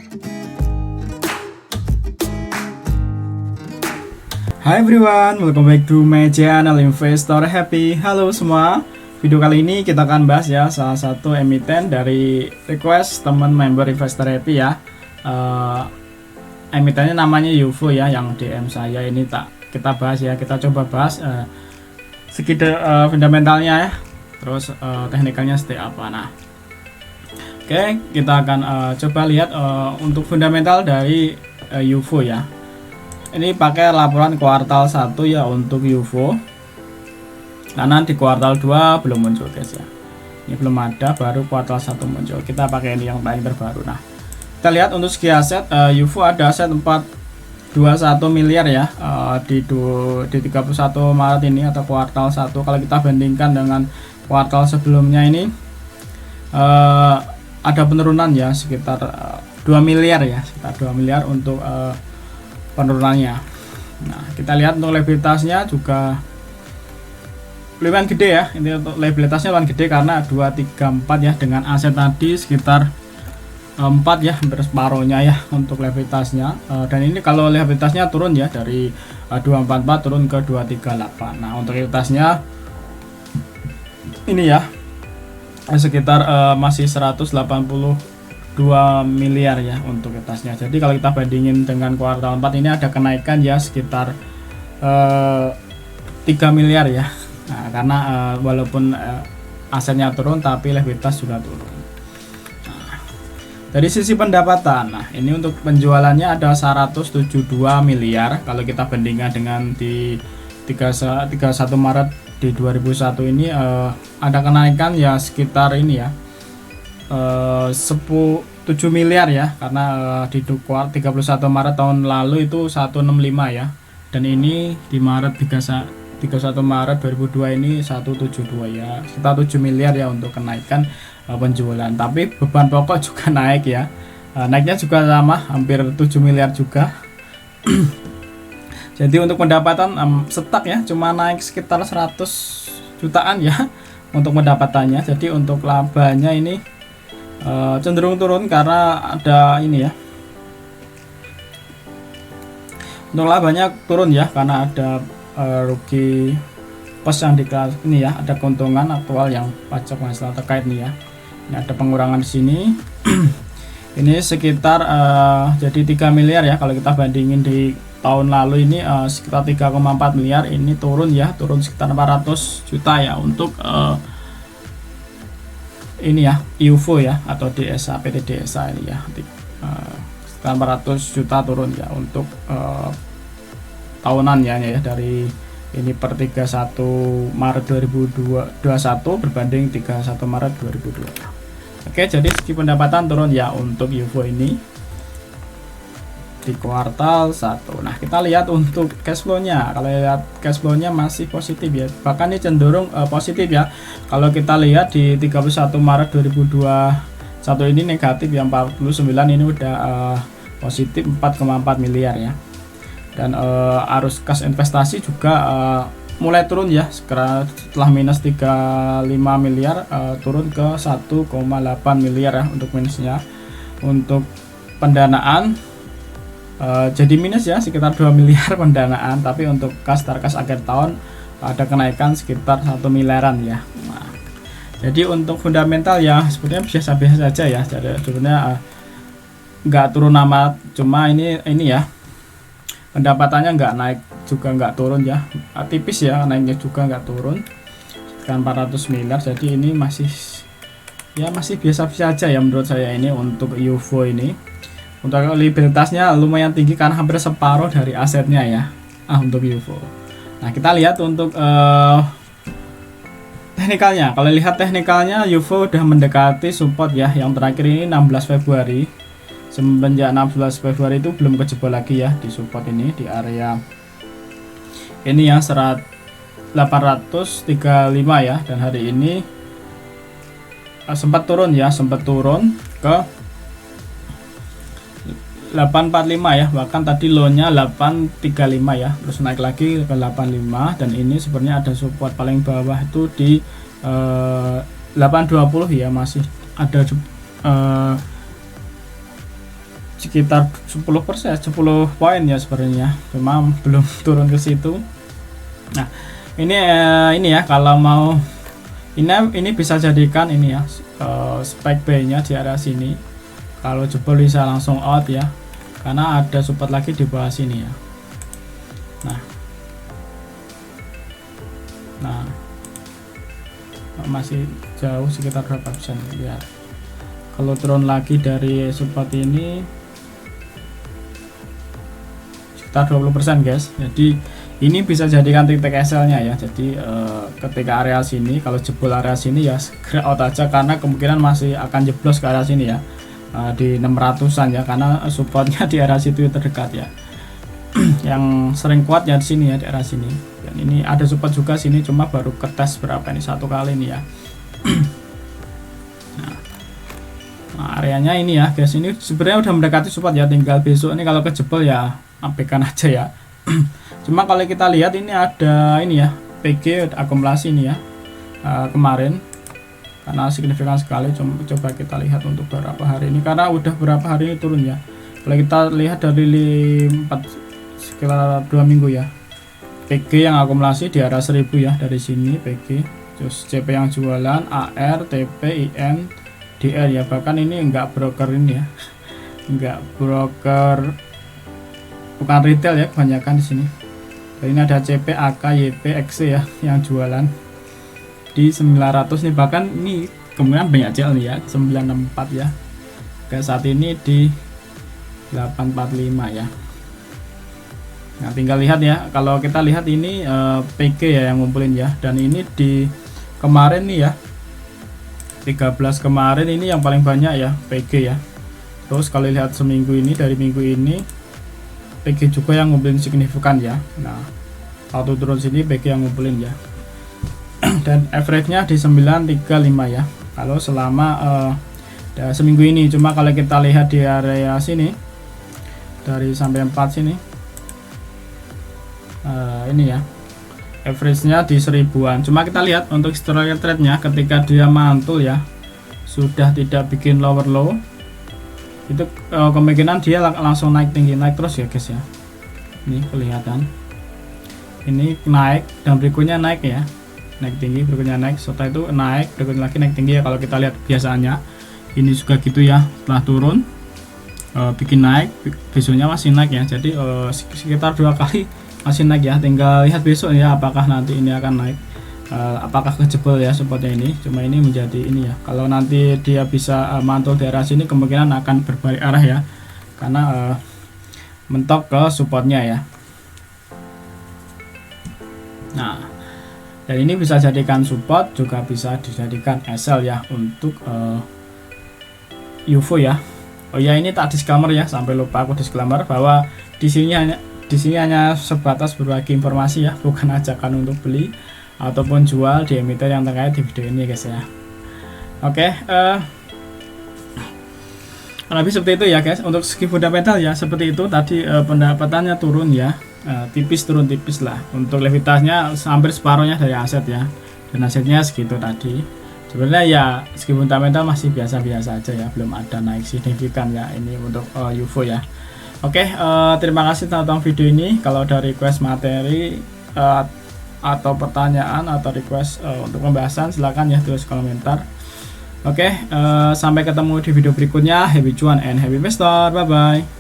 Hi everyone, welcome back to my channel Investor Happy. Halo semua, video kali ini kita akan bahas ya salah satu emiten dari request teman member Investor Happy ya. Emitennya namanya UFO ya, yang DM saya ini kita bahas ya. Kita coba bahas sekitar fundamentalnya ya, terus teknikalnya seperti apa. Nah, oke, kita akan coba lihat untuk fundamental dari UFO ya. Ini pakai laporan kuartal 1 ya untuk UFO, karena di kuartal 2 belum muncul guys ya. Ini belum ada, baru kuartal 1 muncul. Kita pakai ini yang paling terbaru. Nah, kita lihat untuk segi aset UFO ada aset 421 miliar ya di 31 Maret ini atau kuartal 1. Kalau kita bandingkan dengan kuartal sebelumnya ini ada penurunan ya sekitar 2 miliar ya, sekitar 2 miliar untuk penurunannya. Nah, kita lihat untuk liabilitasnya juga lumayan gede ya. Ini untuk liabilitasnya lumayan gede karena 2, 3, 4 ya, dengan aset tadi sekitar 4 ya, hampir separuhnya ya untuk liabilitasnya. Dan ini kalau liabilitasnya turun ya dari 244 turun ke 238. Nah, untuk liabilitasnya ini ya sekitar masih 182 miliar ya untuk liabilitasnya. Jadi kalau kita bandingin dengan kuartal 4 ini ada kenaikan ya sekitar 3 miliar ya. Nah, karena walaupun asetnya turun tapi liabilitas juga turun. Nah, dari sisi pendapatan, nah ini untuk penjualannya ada 172 miliar. Kalau kita bandingkan dengan di 31 Maret di 2001 ini ada kenaikan ya sekitar ini ya 7 miliar ya, karena di 31 Maret tahun lalu itu 165 ya, dan ini di Maret 31 Maret 2002 ini 172 ya, sekitar 7 miliar ya untuk kenaikan penjualan. Tapi beban pokok juga naik ya, naiknya juga sama hampir 7 miliar juga. Jadi untuk pendapatan setak ya cuma naik sekitar 100 jutaan ya untuk pendapatannya. Jadi untuk labanya ini cenderung turun karena ada ini ya, untuk labanya turun ya karena ada rugi pos yang dikelas ini ya, ada keuntungan aktual yang pajak masalah terkait nih ya. Ini ada pengurangan di sini. Ini sekitar jadi 3 miliar ya. Kalau kita bandingin di tahun lalu ini sekitar 3,4 miliar, ini turun ya, turun sekitar 400 juta ya untuk ini ya UFO ya atau DSA, PT DSA ini ya, sekitar 400 juta turun ya untuk tahunan ya dari ini per 31 Maret 2021 berbanding 31 Maret 2002. Oke, jadi segi pendapatan turun ya untuk UFO ini di kuartal 1. Nah, kita lihat untuk cash flow-nya. Kalau lihat cash flow-nya masih positif ya, bahkan ini cenderung positif ya. Kalau kita lihat di 31 Maret 2021 ini negatif ya 49, ini udah positif 4,4 miliar ya. Dan arus kas investasi juga mulai turun ya, setelah minus 35 miliar turun ke 1,8 miliar ya untuk minusnya. Untuk pendanaan jadi minus ya sekitar 2 miliar pendanaan, tapi untuk kas tarkas akhir tahun ada kenaikan sekitar 1 miliaran ya. Nah, jadi untuk fundamental ya sebenarnya biasa-biasa saja ya. Jadi sebenarnya nggak turun amat, cuma ini ya pendapatannya nggak naik juga nggak turun ya, tipis ya, naiknya juga nggak turun sekitar 400 miliar. Jadi ini masih biasa-biasa saja ya menurut saya ini untuk UFO ini. Untuk liabilitasnya lumayan tinggi karena hampir separuh dari asetnya ya untuk UFO. Nah, kita lihat untuk teknikalnya. Kalau lihat teknikalnya, UFO udah mendekati support ya, yang terakhir ini 16 Februari. Semenjak 16 Februari itu belum kejebol lagi ya di support ini, di area ini ya 835 ya, dan hari ini sempat turun ke 845 ya, bahkan tadi low-nya 835 ya, terus naik lagi ke 85, dan ini sebenarnya ada support paling bawah itu di 820 ya, masih ada sekitar 10%, 10 poin ya sebenarnya, cuma belum turun ke situ. Nah ini ya, kalau mau ini bisa jadikan ini ya, spike buy nya di area sini. Kalau jebol bisa langsung out ya, karena ada support lagi di bawah sini ya. Nah masih jauh, sekitar berapa persen lihat. Kalau turun lagi dari support ini sekitar 20% guys. Jadi ini bisa jadikan titik SL nya ya. Jadi ketika area sini, kalau jebol area sini ya segera out aja, karena kemungkinan masih akan jeblos ke area sini ya, di 600-an ya, karena supportnya di area situ terdekat ya. Yang sering kuat ya di sini ya, di area sini. Dan ini ada support juga sini, cuma baru ketes berapa ini, 1 kali ini ya. Nah, areanya ini ya guys, ini sebenarnya udah mendekati support ya, tinggal besok ini kalau kejebol ya abaikan aja ya. Cuma kalau kita lihat ini ada ini ya, PG akumulasi ini ya, kemarin, karena signifikan sekali. Coba kita lihat untuk beberapa hari ini, karena udah beberapa hari ini turun ya. Kalau kita lihat dari 4 sekitar 2 minggu ya, PG yang akumulasi di area 1000 ya, dari sini PG, terus CP yang jualan, AR, TP, IN, DR ya, bahkan ini enggak broker ini ya, enggak broker, bukan retail ya kebanyakan di sini. Dan ini ada CP, AK, YP, XC ya yang jualan di 900 nih, bahkan ini kemungkinan banyak JL nih ya, 964 ya. Kayak saat ini di 845 ya. Nah tinggal lihat ya, kalau kita lihat ini PG ya yang ngumpulin ya, dan ini di kemarin nih ya, 13 kemarin ini yang paling banyak ya PG ya. Terus kalau lihat seminggu ini, dari minggu ini PG juga yang ngumpulin signifikan ya. Nah waktu turun sini PG yang ngumpulin ya. Dan average nya di 935 ya kalau selama seminggu ini. Cuma kalau kita lihat di area sini, dari sampai 4 sini, ini ya, average-nya di 1000-an. Cuma kita lihat untuk historical trade-nya, ketika dia mantul ya, sudah tidak bikin lower low, itu kemungkinan dia langsung naik tinggi, naik terus ya guys ya. Ini kelihatan, ini naik dan berikutnya naik ya, naik tinggi, berikutnya naik, setelah itu naik, berikutnya lagi naik tinggi ya. Kalau kita lihat biasanya ini juga gitu ya, setelah turun bikin naik, besoknya masih naik ya. Jadi sekitar 2 kali masih naik ya. Tinggal lihat besok ya, apakah nanti ini akan naik, apakah kejebol ya supportnya ini. Cuma ini menjadi ini ya, kalau nanti dia bisa mantul di arah sini, kemungkinan akan berbalik arah ya, karena mentok ke supportnya ya. Nah dan ini bisa jadikan support, juga bisa dijadikan SL ya untuk UFO ya. Oh ya, ini tak disclaimer ya, sampai lupa aku disclaimer bahwa di sini hanya sebatas berbagi informasi ya, bukan ajakan untuk beli ataupun jual di emiten yang terkait di video ini guys ya. Oke, lebih seperti itu ya guys. Untuk segi fundamental ya seperti itu tadi, pendapatannya turun ya, turun tipis lah. Untuk likuiditasnya hampir separuhnya dari aset ya, dan asetnya segitu tadi. Sebenarnya ya segi fundamental masih biasa-biasa aja ya, belum ada naik signifikan ya ini untuk UFO ya. Oke, terima kasih telah tonton video ini. Kalau ada request materi atau pertanyaan atau request untuk pembahasan, silahkan ya tulis komentar. Oke, sampai ketemu di video berikutnya. Happy cuan and happy investor, bye bye.